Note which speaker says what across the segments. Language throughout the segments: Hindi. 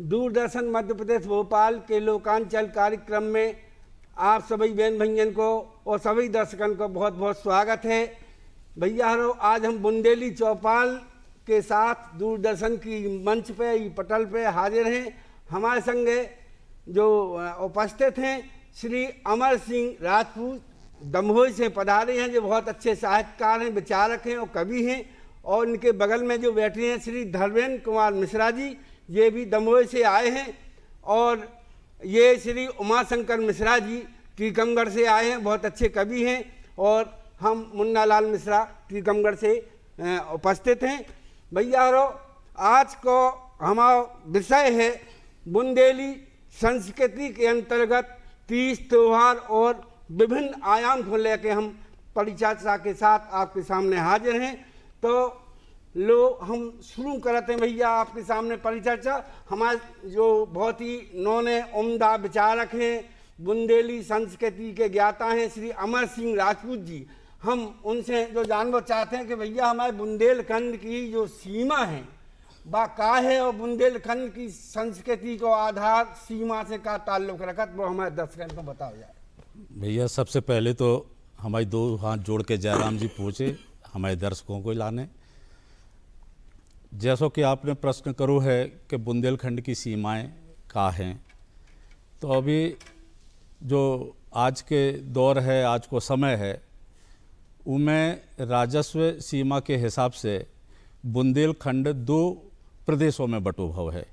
Speaker 1: दूरदर्शन मध्य प्रदेश भोपाल के लोकांचल कार्यक्रम में आप सभी बहन भैयन को और सभी दर्शकन को बहुत बहुत स्वागत है। भैया हरो, आज हम बुंदेली चौपाल के साथ दूरदर्शन की मंच पे पटल पे हाजिर हैं। हमारे संगे जो उपस्थित हैं श्री अमर सिंह राजपूत दमोह से पधारे हैं, जो बहुत अच्छे साहित्यकार हैं, विचारक हैं और कवि हैं। और इनके बगल में जो बैठे हैं श्री धर्मेंद्र कुमार मिश्रा जी, ये भी दमोह से आए हैं। और ये श्री उमाशंकर मिश्रा जी टीकमगढ़ से आए हैं, बहुत अच्छे कवि हैं। और हम मुन्ना लाल मिश्रा टीकमगढ़ से उपस्थित हैं। भैया रो, आज को हमारा विषय है बुंदेली संस्कृति के अंतर्गत तीज त्योहार और विभिन्न आयाम को लेकर हम परिचर्चा के साथ आपके सामने हाजिर हैं। तो हम शुरू करते हैं भैया आपके सामने परिचर्चा। हमारे जो बहुत ही नौने उम्दा विचारक हैं, बुंदेली संस्कृति के ज्ञाता हैं श्री अमर सिंह राजपूत जी, हम उनसे जो जानना चाहते हैं कि भैया हमारे बुंदेलखंड की जो सीमा है वह का है और बुंदेलखंड की संस्कृति को आधार सीमा से का ताल्लुक रखत, वो हमारे दर्शकों को बताओ जाए।
Speaker 2: भैया सबसे पहले तो हमारी दो हाथ जोड़ के जयराम जी पूछे हमारे दर्शकों को लाने। जैसा कि आपने प्रश्न करो है कि बुंदेलखंड की सीमाएं का हैं, तो अभी जो आज के दौर है, आज को समय है, उनमें राजस्व सीमा के हिसाब से बुंदेलखंड दो प्रदेशों में बटोभव है,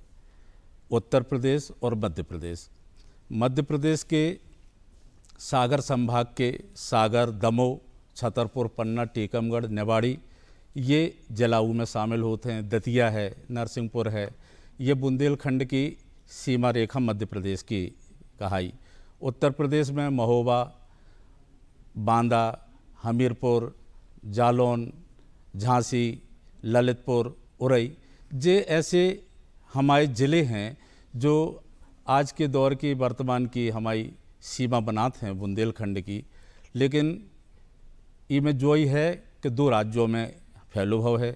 Speaker 2: उत्तर प्रदेश और मध्य प्रदेश। मध्य प्रदेश के सागर संभाग के सागर, दमोह, छतरपुर, पन्ना, टीकमगढ़, निवाड़ी ये जलाऊ में शामिल होते हैं। दतिया है, नरसिंहपुर है, ये बुंदेलखंड की सीमा रेखा मध्य प्रदेश की कहाई। उत्तर प्रदेश में महोबा, बांदा, हमीरपुर, जालौन, झांसी, ललितपुर, उरई, ये ऐसे हमारे ज़िले हैं जो आज के दौर की वर्तमान की हमारी सीमा बनाते हैं बुंदेलखंड की। लेकिन इनमें जो ही है कि दो राज्यों में फैलोभव है।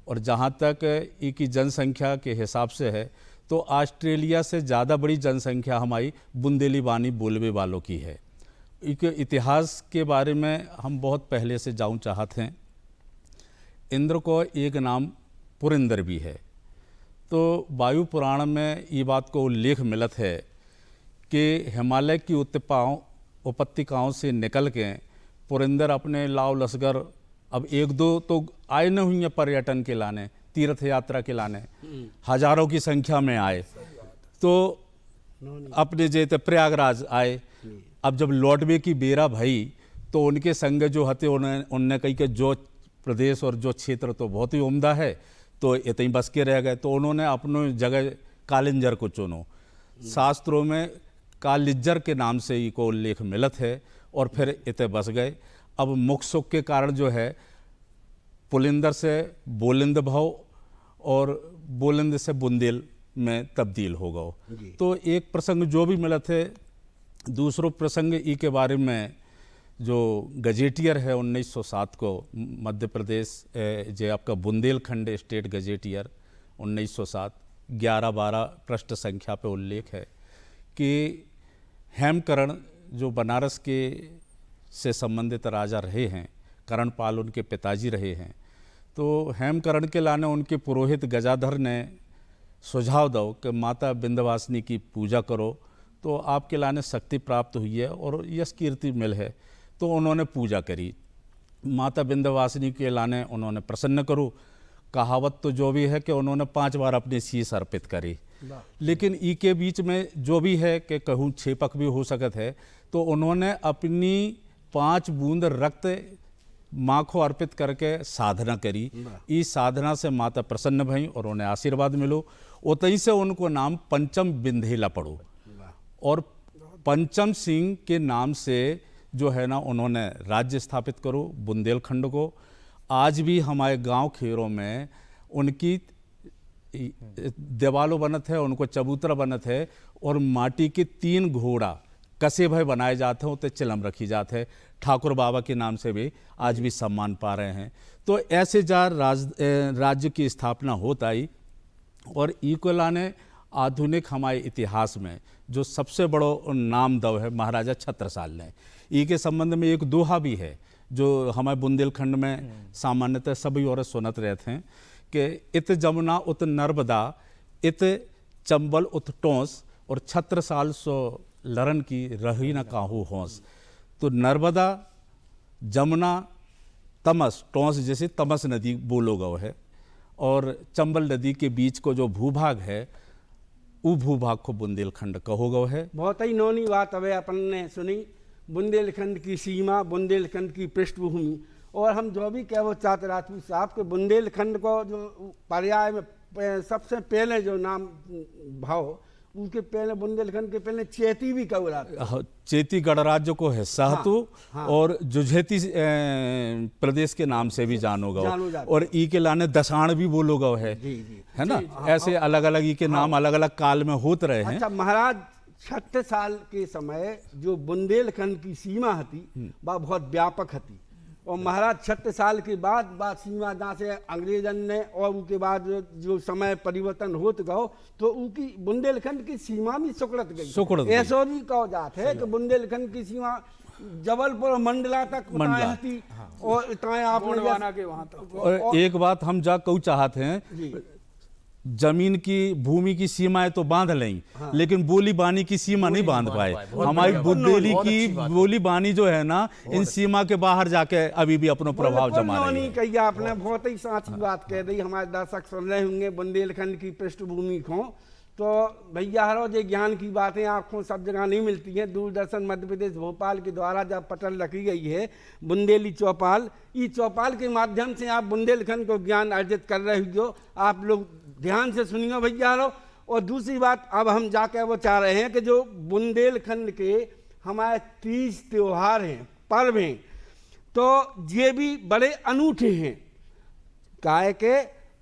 Speaker 2: और जहाँ तक इनकी जनसंख्या के हिसाब से है तो ऑस्ट्रेलिया से ज़्यादा बड़ी जनसंख्या हमारी बुंदेली वाणी बोलने वालों की है। इनके इतिहास के बारे में हम बहुत पहले से जानना चाहते हैं। इंद्र को एक नाम पुरिंदर भी है। तो वायु पुराण में ये बात को उल्लेख मिलत है कि हिमालय की उपत्यकाओं से निकल के पुरिंदर अपने लाव लश्कर, अब एक दो तो आए न हुई हैं पर्यटन के लाने, तीर्थ यात्रा के लाने, हजारों की संख्या में आए, तो अपने जेते प्रयागराज आए। अब जब लौटवे की बेरा भई तो उनके संग जो हते उनने कही कि जो प्रदेश और जो क्षेत्र तो बहुत ही उम्दा है, तो इतनी बस के रह गए। तो उन्होंने अपने जगह कालिंजर को चुनो। शास्त्रों में कालिज्जर के नाम से ही को उल्लेख मिलत है और फिर इतने बस गए। अब मुख सुख के कारण जो है पुलिंदर से बोलिंद भव और बोलिंद से बुंदेल में तब्दील हो गए। तो एक प्रसंग जो भी मिलत है। दूसरो प्रसंग ई के बारे में जो गजेटियर है 1907 को मध्य प्रदेश जो आपका बुंदेलखंड स्टेट गजेटियर 1907 11-12 पृष्ठ संख्या पे उल्लेख है कि हेमकरण जो बनारस के से संबंधित राजा रहे हैं, करणपाल उनके पिताजी रहे हैं, तो हेमकरण के लाने उनके पुरोहित गजाधर ने सुझाव दो कि माता विंध्यवासिनी की पूजा करो तो आपके लाने शक्ति प्राप्त हुई है और यश कीर्ति मिल है। तो उन्होंने पूजा करी, माता विंध्यवासिनी के लाने उन्होंने प्रसन्न करो। कहावत तो जो भी है कि उन्होंने 5 बार अपनी शीश अर्पित करी। लेकिन ई के बीच में जो भी है कि कहूँ छेपक भी हो सकत है, तो उन्होंने अपनी 5 बूंद रक्त माँ को अर्पित करके साधना करी। इस साधना से माता प्रसन्न भई और उन्हें आशीर्वाद मिलो। उतई से उनको नाम पंचम बिंधेला पड़ो और पंचम सिंह के नाम से जो है ना उन्होंने राज्य स्थापित करो बुंदेलखंड को। आज भी हमारे गांव खेरों में उनकी देवालो बनत है, उनको चबूतरा बनत है और माटी के 3 घोड़ा कसे भय बनाए जाते हैं, उते चिलम रखी जाते हैं। ठाकुर बाबा के नाम से भी आज भी सम्मान पा रहे हैं। तो ऐसे जार राज्य की स्थापना होता आई और ई को लाने आधुनिक हमारे इतिहास में जो सबसे बड़ो नाम दव है महाराजा छत्रसाल ने। ई के संबंध में एक दोहा भी है जो हमारे बुंदेलखंड में सामान्यतः सभी और सुनत रहते हैं कि इत जमुना उत नर्मदा, इत चंबल उत टोंस, और छत्रसाल सो लरन की रही न काहू होंस। तो नर्मदा, जमुना, तमस, टोंस जैसे तमस नदी बोलो गौ है, और चंबल नदी के बीच को जो भूभाग है वो भूभाग को बुंदेलखंड कहो गौ है।
Speaker 1: बहुत ही नौनी बात अभी अपन ने सुनी, बुंदेलखंड की सीमा, बुंदेलखंड की पृष्ठभूमि। और हम जो भी कह वो चाहते राजपूत साहब के बुंदेलखंड को जो पर्याय में सबसे पहले जो नाम भाव, उसके पहले बुंदेलखंड के पहले चेती भी कहो रहा,
Speaker 2: चेती गणराज्य को है सहतु, हाँ। और जुझेती प्रदेश के नाम से भी जानो गो, और ई के लाने दसाण भी बोलो गो है, है ना। ऐसे अलग अलग ई के नाम अलग अलग काल में होते रहे हैं।
Speaker 1: अच्छा, महाराज छत्रसाल के समय जो बुंदेलखंड की सीमा थी वह बहुत व्यापक थी, और महाराज छत्रसाल के बाद सीमा जहाँ से अंग्रेजन ने और उनके बाद जो समय परिवर्तन होते गो तो उनकी बुंदेलखंड की सीमा भी सुकड़त गई। ऐसा भी कहा जाता है कि बुंदेलखंड की सीमा जबलपुर मंडला तक थी, और इतना आपने के वहां तक।
Speaker 2: और एक बात हम जा कहूँ चाहते हैं, जमीन की भूमि की सीमाएं तो बांध लें, हाँ। लेकिन बोली बानी की सीमा नहीं बांध पाए। हमारी बुंदेली की बोली बानी जो है ना, इन सीमा के बाहर जाके अभी भी अपना प्रभाव जमा रही है।
Speaker 1: कही आपने बहुत ही साची बात कह दी। हमारे दर्शक सुन रहे होंगे बुंदेलखंड की पृष्ठभूमि को, तो भैया हरो जो ज्ञान की बातें आपको सब जगह नहीं मिलती हैं। दूरदर्शन मध्य प्रदेश भोपाल के द्वारा जब पटल रखी गई है बुंदेली चौपाल, इस चौपाल के माध्यम से आप बुंदेलखंड को ज्ञान अर्जित कर रहे हो। आप लोग ध्यान से सुनिए भैया हरो। और दूसरी बात अब हम जाकर वो चाह रहे हैं कि जो बुंदेलखंड के हमारे 30 त्योहार हैं, पर्व हैं, तो ये भी बड़े अनूठे हैं। काहे के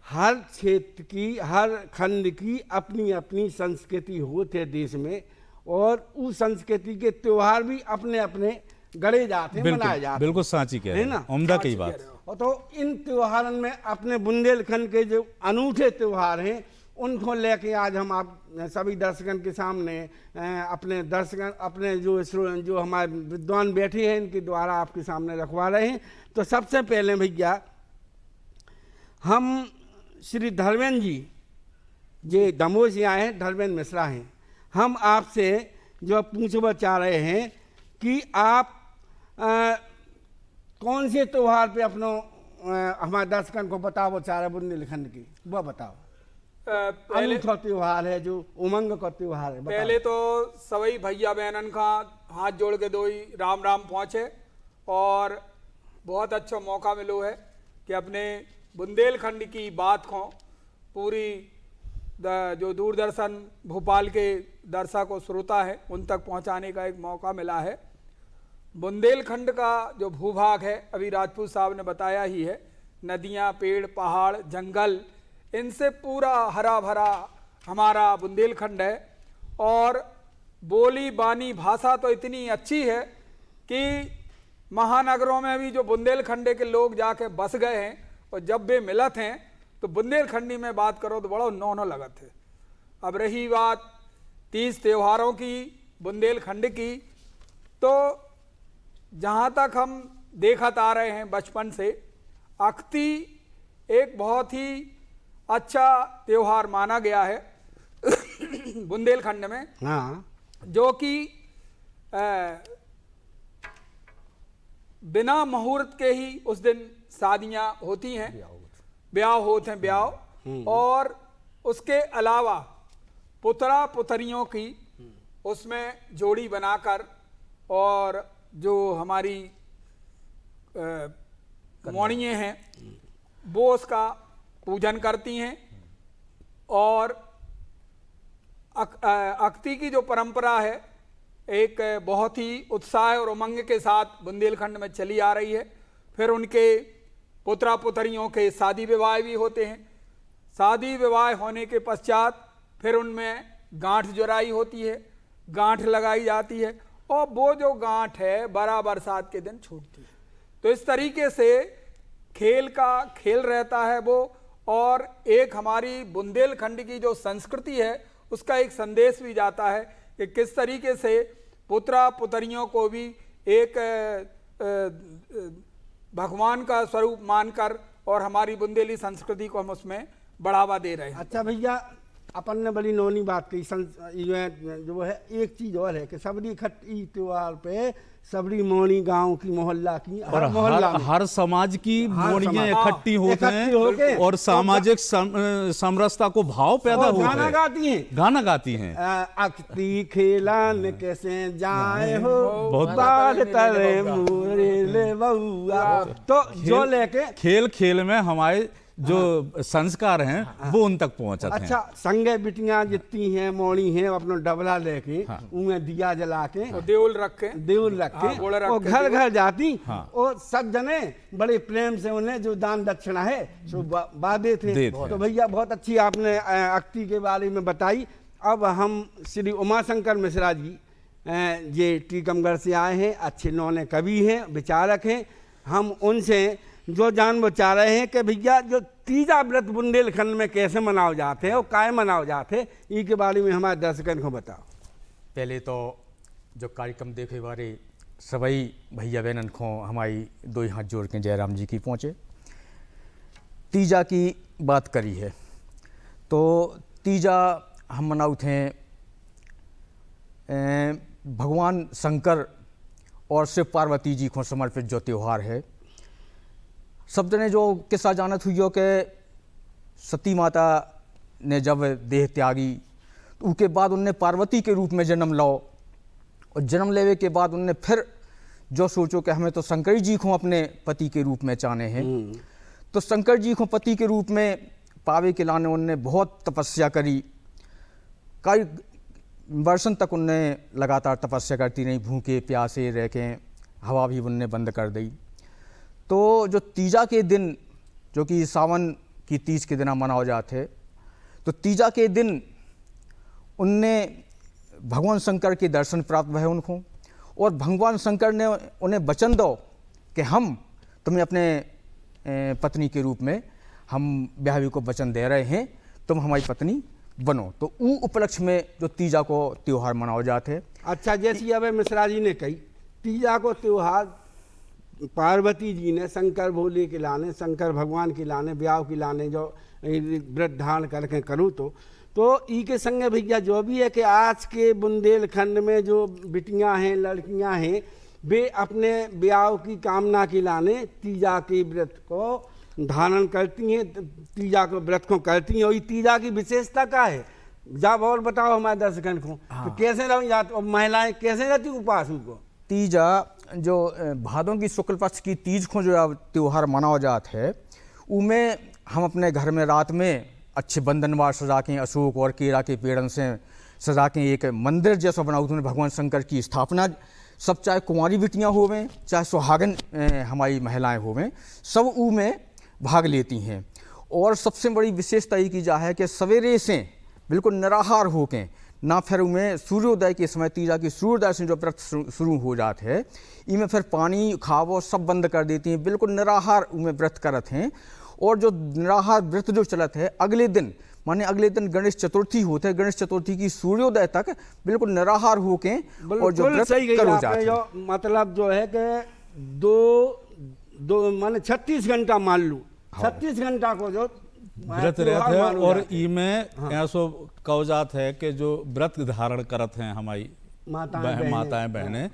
Speaker 1: हर क्षेत्र की, हर खंड की अपनी अपनी संस्कृति होती है देश में, और उस संस्कृति के त्योहार भी अपने अपने गढ़े जाते हैं, मनाए जाते हैं।
Speaker 2: बिल्कुल साची कह रहे हैं ना, उम्दा की बात।
Speaker 1: और तो इन त्योहारों में अपने बुंदेलखंड के जो अनूठे त्योहार हैं उनको लेके आज हम आप सभी दर्शकों के सामने अपने दर्शकों, अपने जो हमारे विद्वान बैठे हैं इनके द्वारा आपके सामने रखवा रहे हैं। तो सबसे पहले भैया हम श्री धर्मेंद्र जी, ये दमोह से आए हैं, धर्मेंद्र मिश्रा हैं, हम आपसे जो पूछना चाह रहे हैं कि आप कौन से त्योहार पे अपनो हमारे दर्शकों को बताओ चाह रहे बुंदेलखंड की, वो बताओ। अनूठा त्योहार है जो उमंग का त्योहार है।
Speaker 3: पहले तो सभी भैया बहनन का हाथ जोड़ के दो ही राम राम पहुँचे, और बहुत अच्छा मौका मिलो है कि अपने बुंदेलखंड की बात को पूरी जो दूरदर्शन भोपाल के दर्शक और श्रोता है उन तक पहुंचाने का एक मौका मिला है। बुंदेलखंड का जो भूभाग है अभी राजपूत साहब ने बताया ही है, नदियां, पेड़, पहाड़, जंगल, इनसे पूरा हरा भरा हमारा बुंदेलखंड है। और बोली बानी भाषा तो इतनी अच्छी है कि महानगरों में भी जो बुंदेलखंड के लोग जाके बस गए हैं और जब वे मिलत हैं तो बुंदेलखंडी में बात करो तो बड़ा नौनो लगत है। अब रही बात 30 त्योहारों की बुंदेलखंड की, तो जहाँ तक हम देखत आ रहे हैं बचपन से, अख्ती एक बहुत ही अच्छा त्योहार माना गया है बुंदेलखंड में,
Speaker 1: हाँ।
Speaker 3: जो कि बिना मुहूर्त के ही उस दिन शादियां होती हैं, ब्याह होते हैं, ब्याह। और उसके अलावा पुतरा पुतरियों की उसमें जोड़ी बनाकर, और जो हमारी मौनियाँ हैं वो उसका पूजन करती हैं। और अख्ती की जो परंपरा है एक बहुत ही उत्साह और उमंग के साथ बुंदेलखंड में चली आ रही है। फिर उनके पुत्रा पुत्रियों के शादी विवाह भी होते हैं। शादी विवाह होने के पश्चात फिर उनमें गांठ जुराई होती है, गांठ लगाई जाती है, और वो जो गांठ है बड़ा बरसात के दिन छूटती है। तो इस तरीके से खेल का खेल रहता है वो। और एक हमारी बुंदेलखंड की जो संस्कृति है उसका एक संदेश भी जाता है कि किस तरीके से पुत्रा पुत्रियों को भी एक भगवान का स्वरूप मानकर और हमारी बुंदेली संस्कृति को हम उसमें बढ़ावा दे रहे हैं।
Speaker 1: अच्छा भैया, अपन ने बड़ी नौनी बात कही, जो है एक चीज और है कि सबरी इकट्ठी त्योहार पे सबरी मोनी गांव की मोहल्ला की
Speaker 2: और हर समाज की मोनियां इकट्ठी होते हैं और सामाजिक समरसता को भाव पैदा होता है। गाना गाती हैं
Speaker 1: अख्ती खेलन कैसे जाए हो बात तरे मुरे बउआ। तो जो लेके
Speaker 2: खेल खेल में हमारे जो संस्कार हैं वो उन तक पहुंचते हैं।
Speaker 1: अच्छा, संगे बिटियां जितनी हैं मोड़ी हैं अपना डबला लेके उनमें दिया जला के
Speaker 3: देउल रख के
Speaker 1: और घर घर जाती और सब जने बड़े प्रेम से उन्हें जो दान दक्षिणा है सो बादे थे। तो भैया बहुत अच्छी आपने अख्ती के बारे में बताई। अब हम श्री उमाशंकर मिश्रा जी ये टीकमगढ़ से आए हैं, अच्छे नौने कवि हैं, विचारक हैं। हम उनसे जो जान चाह रहे हैं कि भैया जो तीजा व्रत बुंदेलखंड में कैसे मनाओ जाते हैं और काय मनाओ जाते हैं, इसके बारे में हमारे दर्शकों को बताओ।
Speaker 4: पहले तो जो कार्यक्रम देखे बारे सभी भैया बहनन को हमारी दो ही हाथ जोड़ के जयराम जी की पहुँचे। तीजा की बात करी है तो तीजा हम मनाऊ थे भगवान शंकर और शिव पार्वती जी को समर्पित जो त्यौहार है। सब जने जो किस्सा जानत हुई हो कि सती माता ने जब देह त्यागी तो उसके बाद उनने पार्वती के रूप में जन्म लाओ और जन्म लेवे के बाद उनने फिर जो सोचो कि हमें तो शंकर जी को अपने पति के रूप में चाहने हैं। तो शंकर जी को पति के रूप में पावे के लाने उनने बहुत तपस्या करी। कई वर्षों तक उनने लगातार तपस्या करती रही, भूखे प्यासे रह के, हवा भी उनने बंद कर दी। तो जो तीजा के दिन जो कि सावन की तीज के दिन मनाओ जाते, तो तीजा के दिन उनने भगवान शंकर के दर्शन प्राप्त भय उनको और भगवान शंकर ने उन्हें वचन दो कि हम तुम्हें अपने पत्नी के रूप में हम ब्याहवी को वचन दे रहे हैं, तुम हमारी पत्नी बनो। तो वो उपलक्ष्य में जो तीजा को त्यौहार मनाओ जाते। अच्छा,
Speaker 1: जैसी अब मिश्रा जी ने कही तीजा को त्यौहार पार्वती जी ने शंकर भोले के लाने, शंकर भगवान के लाने, ब्याह के लाने जो व्रत धारण करके करूँ तो ई के संगे भैया जो भी है कि आज के बुंदेलखंड में जो बिटियां हैं, लड़कियां हैं, वे अपने ब्याह की कामना के लाने तीजा के व्रत को धारण करती हैं, तीजा को व्रत को करती हैं। और ये तीजा की विशेषता क्या है जब और बताओ हमारे दर्शकों को। तो कैसे रह जाती महिलाएं कैसे रहती उपवास को?
Speaker 4: तीजा जो भादों की शुक्ल पक्ष की तीज को जो त्यौहार मनाया जाता है उनमें हम अपने घर में रात में अच्छे बंधनवार सजा के अशोक और केरा के पेड़ों से सजा के एक मंदिर जैसा बनाओ तुमने भगवान शंकर की स्थापना। सब चाहे कुंवारी बिटियाँ होवें चाहे सुहागन हमारी महिलाएं होवें, सब ऊ में भाग लेती हैं। और सबसे बड़ी विशेषता ये की जा है कि सवेरे से बिल्कुल निराहार होके ना फिर उनमें सूर्योदय के समय तीजा की सूर्योदय से जो व्रत शुरू हो जाते हैं इनमें फिर पानी खावो सब बंद कर देती हैं, बिल्कुल निराहार उनमें व्रत करत हैं। और जो निराहार व्रत जो चलत है अगले दिन माने अगले दिन गणेश चतुर्थी होते हैं, गणेश चतुर्थी की सूर्योदय तक बिल्कुल निराहार होके और जो व्रत करो जाते हैं।
Speaker 1: मतलब जो है कि दो माने 36 घंटा मान लूँ, 36 घंटा को जो
Speaker 2: व्रत रहते हैं। और इमें ऐसो कहो जात है कि जो व्रत धारण करत हैं हमारी माताएं बहनें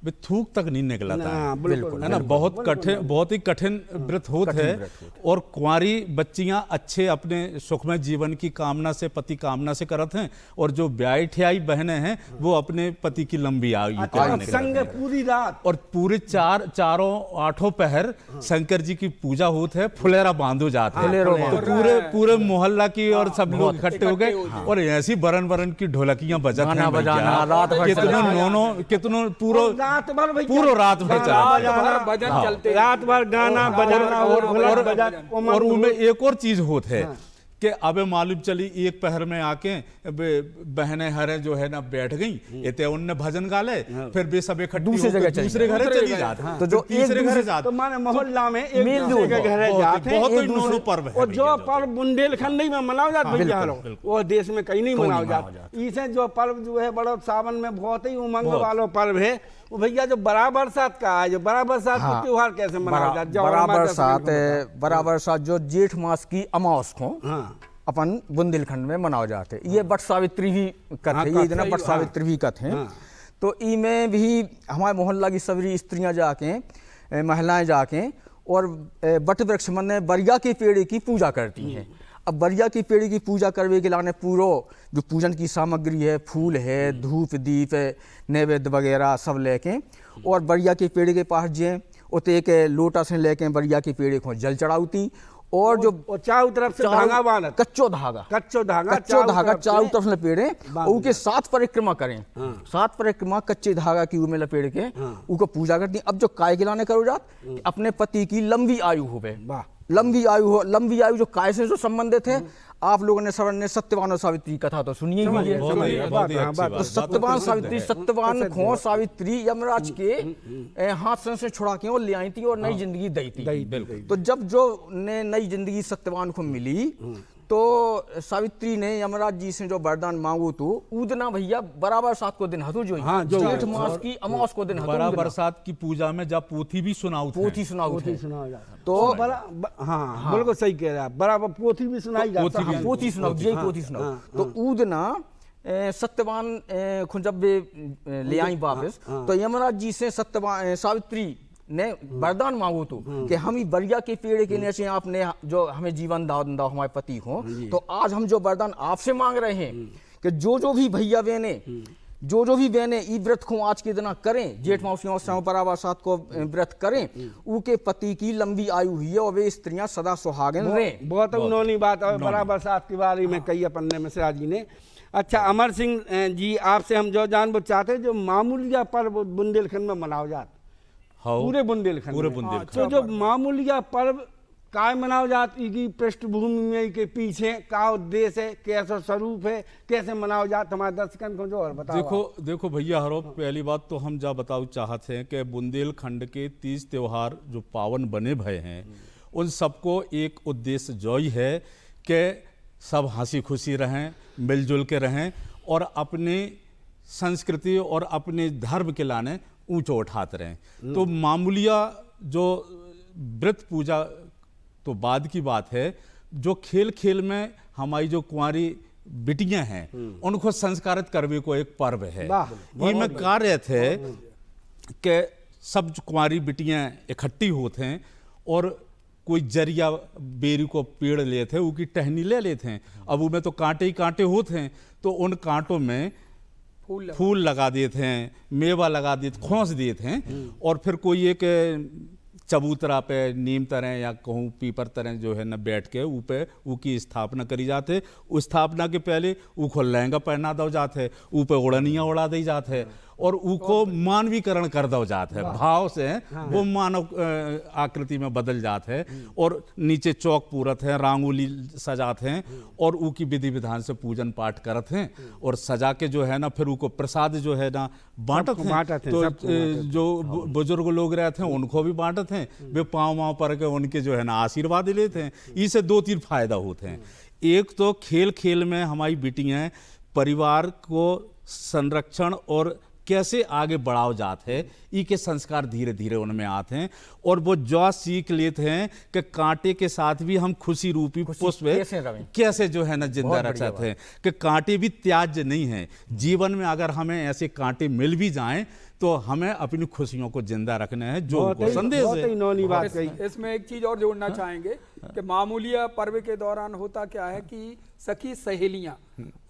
Speaker 2: वे थूक तक नहीं निकलता है, बिल्कुल है ना। बहुत कठिन, बहुत ही कठिन व्रत होते हैं। और कुंवारी बच्चियां अच्छे अपने सुखमय जीवन की कामना से, पति कामना से करत हैं। और जो ब्याही ठियाई बहनें हैं वो अपने पति की लंबी आयु
Speaker 1: पूरी रात
Speaker 2: और पूरे चारों आठों पहर शंकर जी की पूजा होती है, फुलेरा बांधो जाते हैं। तो पूरे मोहल्ला की और सब लोग इकट्ठे हो गए और ऐसी बरन बरन की ढोलकियां बजत हैं, कितनों पूरा रात भर
Speaker 1: भजन चलते, रात भर गाना बजाना और
Speaker 2: उनमें एक और चीज होता है कि अब मालूम चली एक पहर में आके बहनें हरे जो है ना बैठ गई, इतने उनने भजन गा ले, फिर वे सब इकट्ठी
Speaker 4: दूसरे
Speaker 2: होकर
Speaker 4: जगह
Speaker 2: दूसरे घर चली जाते,
Speaker 4: तो जो
Speaker 2: तीसरे घर जाते,
Speaker 1: तो माने मोहल्ला में एक
Speaker 4: मेल
Speaker 1: दूसरे के घर जाते हैं,
Speaker 2: बहुत
Speaker 1: एक
Speaker 2: ही
Speaker 1: दूसरे-
Speaker 2: नौनो पर्व है
Speaker 1: और जो
Speaker 2: भैया,
Speaker 1: पर्व बुंदेलखंड में मनाओ जात भैया रो, वो देश में कहीं नहीं मनाओ जात। इसे जो पर्व जो है बड़ा सावन में बहुत ही उमंग वाला पर्व है वो भैया, जो बड़ा बरसात का है, जो बड़ा बरसात का त्योहार कैसे मनाओ जात?
Speaker 4: बराबर साथ जो जेठ मास की अमावस को
Speaker 1: हाँ
Speaker 4: अपन बुंदेलखंड में मनाओ जाते, ये बट सावित्री भी कथ है, ये दिन बट सावित्री भी कथ है। तो इमें भी हमारे मोहल्ला की सभी स्त्रियां जाके, महिलाएं जाके और बट वृक्ष मन बरिया के पेड़ की पूजा करती हैं। अब बरिया की पेड़ की पूजा करने के लाने पूरो जो पूजन की सामग्री है, फूल है, धूप दीप है, नैवेद्य वगैरह सब लेके और बरिया के पेड़ के पास जाए, उते एक लोटा से लेके बरिया के पेड़ को जल चढ़ाती और जो
Speaker 1: चारों तरफ से धागा बांधत,
Speaker 4: कच्चो धागा
Speaker 1: कच्चो
Speaker 4: चारों तरफ लपेड़े, उनके 7 परिक्रमा करें, 7 परिक्रमा कच्चे धागा की में लपेड़ के उनको पूजा करती। अब जो काय गिलाने करो जात, अपने पति की लंबी आयु हो गए, लंबी आयु जो काय से जो संबंधित है। आप लोगों ने सत्यवान और सावित्री कथा तो सुनिए ही है। तो सत्यवान सावित्री, सत्यवान खो सावित्री यमराज के हाथ से छुड़ा के वो ले आई थी और नई जिंदगी दी थी। तो जब जो ने नई जिंदगी सत्यवान को मिली तो सावित्री ने यमराज जी से जो वरदान मांगो तो उदना भैया बराबर सात को दिन हतु जो जेठ मास की अमावस को दिन
Speaker 2: बराबर सात की पूजा में जब पोथी भी सुनाऊ
Speaker 1: तो हाँ बिल्कुल सही कह रहा है, बराबर पोथी भी सुनाई जाती है,
Speaker 4: पोथी सुनाओ। तो उदना सत्यवान को जब ले आई वापस तो यमराज जी से सत्यवान सावित्री ने वरदान मांगो तो कि हम ही बरिया के पेड़ के नीचे आपने जो हमें जीवन दान दो हमारे पति हो, तो आज हम जो वरदान आपसे मांग रहे हैं कि जो भी भैया बहने जो भी बहने ई व्रत को आज के दिन करें, जेठ मास बराबर सात को व्रत करें, उनके पति की लंबी आयु हुई है और वे स्त्रियां सदा सुहागन रहें।
Speaker 1: बहुत उन्होंने बात और बराबर सात के बारे में कही अपन ने मिश्रा जी ने। अच्छा अमर सिंह जी, आपसे हम जो जानना चाहते जो मामूलिया पर्व बुंदेलखंड में मनाओ जात, पूरे बुंदेलखंड तो जो मामूलिया पर्व काय मनाओ जात, की पृष्ठभूमि में के पीछे का उद्देश्य है, कैसा स्वरूप है, कैसे मनाओ जात, हमारे दर्शकन को जो और बताओ।
Speaker 2: देखो भैया हरो, पहली बात तो हम जा बताओ चाहते हैं कि बुंदेलखंड के 30 त्योहार जो पावन बने भय हैं उन सबको एक उद्देश्य जो ही है कि सब हंसी खुशी रहें, मिलजुल के रहें और अपनी संस्कृति और अपने धर्म के लाने ऊंचो उठाते रहें। तो मामूलिया जो व्रत पूजा तो बाद की बात है, जो खेल खेल में हमारी जो कुंवारी बिटियां हैं उनको संस्कारित करने को एक पर्व है। ये कार्य थे कि सब कुंवारी बिटियां इकट्ठी होते हैं और कोई जरिया बेरी को पेड़ ले थे, उसकी टहनी ले लेते हैं। अब उनमें तो कांटे ही कांटे होते हैं, तो उन कांटों में फूल लगा देते हैं, मेवा लगा देते, खोस देते हैं और फिर कोई एक चबूतरा पे नीम तरह या कहूँ पीपर तरह जो है ना बैठ के ऊपर उसकी स्थापना करी जाते। उस स्थापना के पहले ऊको लहंगा पहना दो जाते, ऊपर उड़नियाँ उड़ा दी जाते और उको मानवीकरण कर दो जाते है, भाव से वो मानव आकृति में बदल जाते हैं और नीचे चौक पूरत है, रांगोली सजाते हैं और उकी विधि विधान से पूजन पाठ करते हैं और सजा के जो है ना फिर उनको प्रसाद जो है ना बांटते हैं। तो जो बुजुर्ग लोग रहते हैं उनको भी बांटते हैं, वे पाँव वाँव पर के उनके जो है ना आशीर्वाद लेते हैं। इससे 2-3 फायदा होते हैं। एक तो खेल खेल में हमारी बेटियां परिवार को संरक्षण और कैसे आगे बढ़ाओ जाते हैं, ई के संस्कार धीरे धीरे उनमें आते हैं और वो जो सीख लेते हैं कि कांटे के साथ भी हम खुशी रूपी पुष्प कैसे जो है ना जिंदा रख सकते हैं, कि कांटे भी त्याज्य नहीं है। जीवन में अगर हमें ऐसे कांटे मिल भी जाएं तो हमें अपनी खुशियों को जिंदा रखना है, जो संदेश है।
Speaker 3: इसमें एक चीज और जोड़ना चाहेंगे कि मामूलिया पर्व के दौरान होता क्या है कि सखी सहेलियां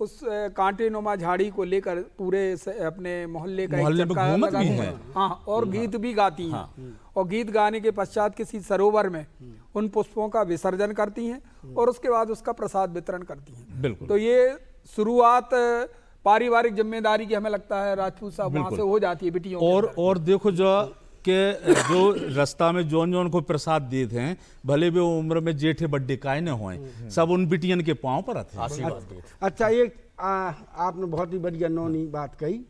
Speaker 3: उस कांटे नुमा झाड़ी को लेकर पूरे अपने मोहल्ले का
Speaker 2: चक्कर लगाती हैं,
Speaker 3: हाँ, और गीत भी गाती हैं और गीत गाने के पश्चात किसी सरोवर में उन पुष्पों का विसर्जन करती हैं और उसके बाद उसका प्रसाद वितरण करती हैं।
Speaker 2: बिल्कुल।
Speaker 3: तो ये शुरुआत पारिवारिक जिम्मेदारी की हमें लगता है राजपूत साहब वहां से हो जाती है बिटियों
Speaker 2: और देखो जो कि जो रास्ता में जोन जोन को प्रसाद दिए थे, भले भी वो उम्र में जेठे बड्डे काय न होए, सब उन बिटियन के पांव पर थे।
Speaker 4: आशीर्वाद दिए थे।
Speaker 1: अच्छा, एक आपने बहुत ही बढ़िया नौनी बात कही।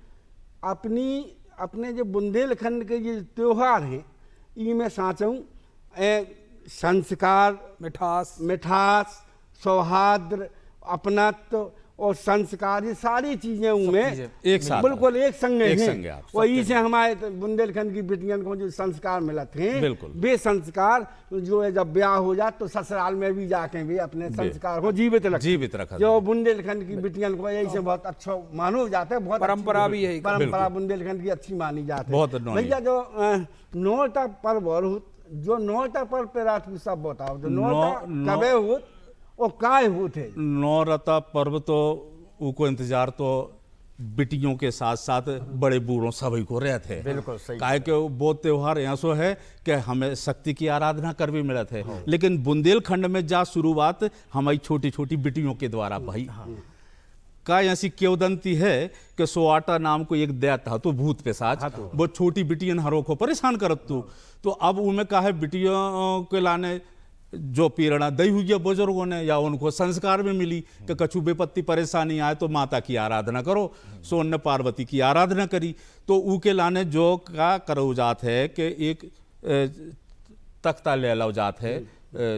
Speaker 1: अपने जो बुंदेलखंड के ये त्योहार हैं, इनमें साचूं संस्कार, मिठास, सौहार्द, अपनत्व और संस्कार, ये सारी चीजें उनमें
Speaker 2: एक साथ
Speaker 1: बिल्कुल एक संग
Speaker 2: हैं।
Speaker 1: वही से हमारे बुंदेलखंड की बेटियन को जो संस्कार मिलते हैं,
Speaker 2: बिल्कुल
Speaker 1: वे संस्कार जो है जब ब्याह हो जाए तो ससुराल में भी जाके भी अपने संस्कार को जीवित
Speaker 2: रखा
Speaker 1: जो बुंदेलखंड की बेटियन को यही से बहुत अच्छा मानो जाता है। बहुत
Speaker 3: परंपरा भी है,
Speaker 1: परंपरा बुंदेलखंड की अच्छी मानी जाती है।
Speaker 2: बहुत
Speaker 1: भैया जो नौटा पर्व और जो नौटा पर्व पे रात को सब बताओ, जो नौटा कबे हो और काय होते?
Speaker 2: नौरता पर्व तो उनको इंतजार तो बिटियों के साथ साथ बड़े बूढ़ों सभी को रहते हैं।
Speaker 4: बिल्कुल सही।
Speaker 2: काहे के वो त्योहार यहाँ सो है कि हमें शक्ति की आराधना कर भी मिलत है, लेकिन बुंदेलखंड में जा शुरुआत हमारी छोटी छोटी बिटियों के द्वारा भाई का ऐसी किंवदंती है कि सोआटा नाम को एक दैत्य था तो भूत पिशाच, वो छोटी बिटियन हरों को परेशान करत तो अब उनमें कहा है बिटियों के लाने जो पीरणा दई हुई है बुजुर्गों ने या उनको संस्कार में मिली कि कछु बेपत्ती परेशानी आए तो माता की आराधना करो, सो उनने पार्वती की आराधना करी। तो ऊ के लाने जो का करो जात है कि एक तख्ता ले लो जात है,